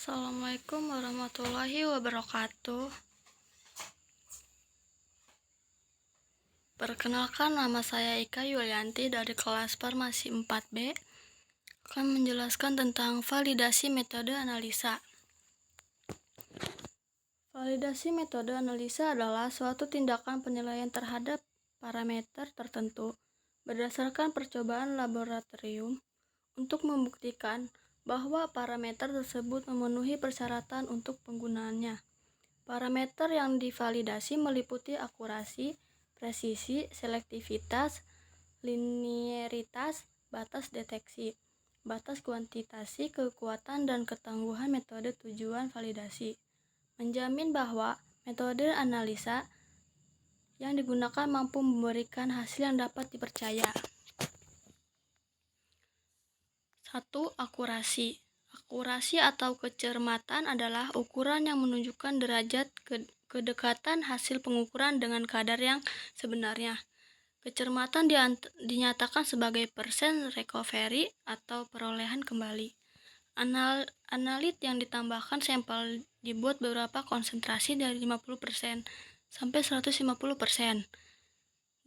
Assalamualaikum warahmatullahi wabarakatuh. Perkenalkan, nama saya Ika Yulianti dari kelas Farmasi 4B. Akan menjelaskan tentang validasi metode analisa. Validasi metode analisa adalah suatu tindakan penilaian terhadap parameter tertentu berdasarkan percobaan laboratorium untuk membuktikan bahwa parameter tersebut memenuhi persyaratan untuk penggunaannya. Parameter yang divalidasi meliputi akurasi, presisi, selektivitas, linearitas, batas deteksi, batas kuantitasi, kekuatan, dan ketangguhan metode tujuan validasi. Menjamin bahwa metode analisa yang digunakan mampu memberikan hasil yang dapat dipercaya. 1. Akurasi. Akurasi atau kecermatan adalah ukuran yang menunjukkan derajat kedekatan hasil pengukuran dengan kadar yang sebenarnya. Kecermatan dinyatakan sebagai persen recovery atau perolehan kembali. Analit yang ditambahkan sampel dibuat beberapa konsentrasi dari 50% sampai 150%.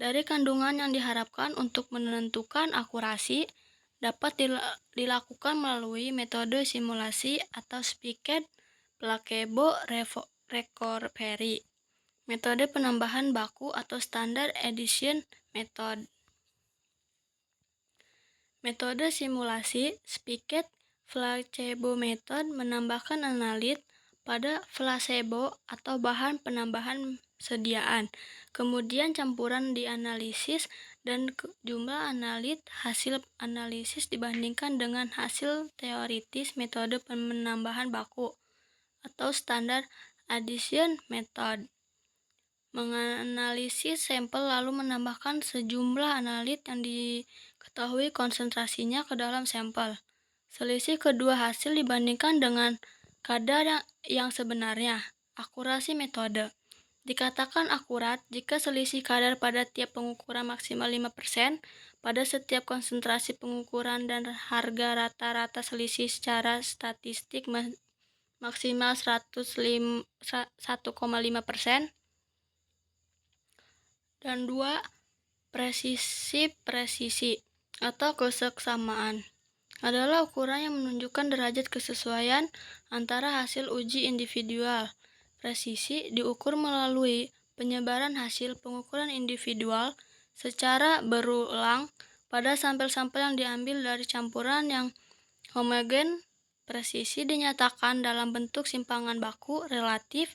Dari kandungan yang diharapkan untuk menentukan akurasi dapat dilakukan melalui metode simulasi atau spiket placebo recovery, metode penambahan baku atau standard addition method. Metode simulasi spiket placebo method menambahkan analit pada placebo atau bahan penambahan sediaan. Kemudian campuran dianalisis dan jumlah analit hasil analisis dibandingkan dengan hasil teoritis metode penambahan baku atau standard addition method. Menganalisis sampel lalu menambahkan sejumlah analit yang diketahui konsentrasinya ke dalam sampel. Selisih kedua hasil dibandingkan dengan kadar yang sebenarnya. Akurasi metode dikatakan akurat jika selisih kadar pada tiap pengukuran maksimal 5% pada setiap konsentrasi pengukuran dan harga rata-rata selisih secara statistik maksimal 1,5%. Dan 2. Presisi atau keseksamaan adalah ukuran yang menunjukkan derajat kesesuaian antara hasil uji individual. Presisi diukur melalui penyebaran hasil pengukuran individual secara berulang pada sampel-sampel yang diambil dari campuran yang homogen. Presisi dinyatakan dalam bentuk simpangan baku relatif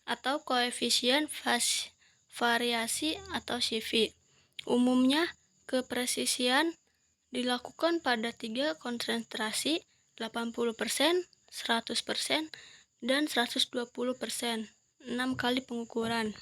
atau koefisien variasi atau CV. Umumnya, kepresisian dilakukan pada 3 konsentrasi, 80%, 100%, dan 120%, 6 kali pengukuran.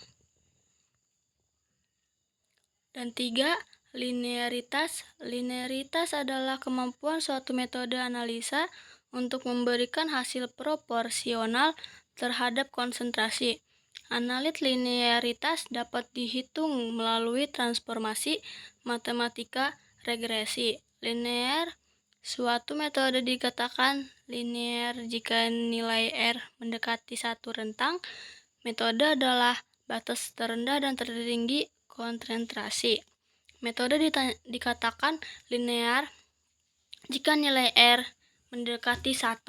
Dan 3. Linearitas. Linearitas adalah kemampuan suatu metode analisa untuk memberikan hasil proporsional terhadap konsentrasi. Analit linearitas dapat dihitung melalui transformasi matematika regresi. Linear. Suatu metode dikatakan linear jika nilai R mendekati satu rentang. Metode adalah batas terendah dan tertinggi konsentrasi. Metode dikatakan linear jika nilai R mendekati 1.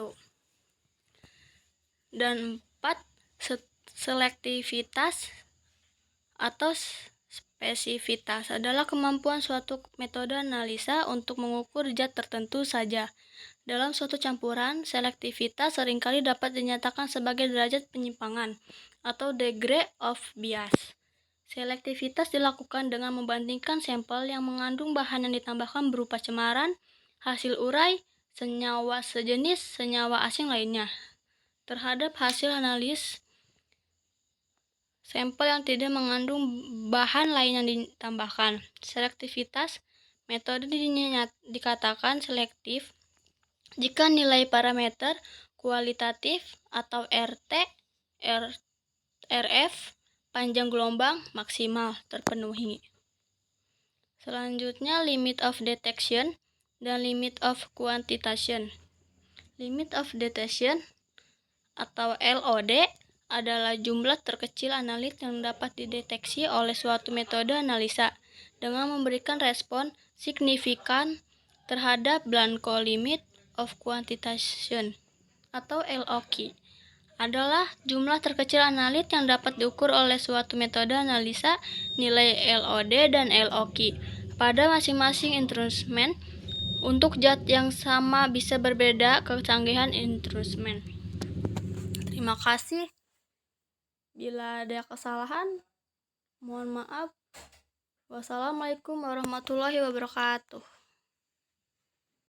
Dan 4. Selektivitas atau spesifitas adalah kemampuan suatu metode analisa untuk mengukur zat tertentu saja. Dalam suatu campuran, selektivitas seringkali dapat dinyatakan sebagai derajat penyimpangan atau degree of bias. Selektivitas dilakukan dengan membandingkan sampel yang mengandung bahan yang ditambahkan berupa cemaran, hasil urai, senyawa sejenis, senyawa asing lainnya, terhadap hasil analis sampel yang tidak mengandung bahan lain yang ditambahkan. Selektivitas metode dikatakan selektif jika nilai parameter kualitatif atau RT, RF, panjang gelombang maksimal terpenuhi. Selanjutnya limit of detection dan limit of quantitation. Limit of detection atau LOD adalah jumlah terkecil analit yang dapat dideteksi oleh suatu metode analisa dengan memberikan respon signifikan terhadap Blanco Limit of Quantization atau LOQ adalah jumlah terkecil analit yang dapat diukur oleh suatu metode analisa nilai LOD dan LOQ pada masing-masing instrumen. Untuk zat yang sama bisa berbeda kecanggihan instrumen. Terima kasih. Bila ada kesalahan, mohon maaf. Wassalamualaikum warahmatullahi wabarakatuh.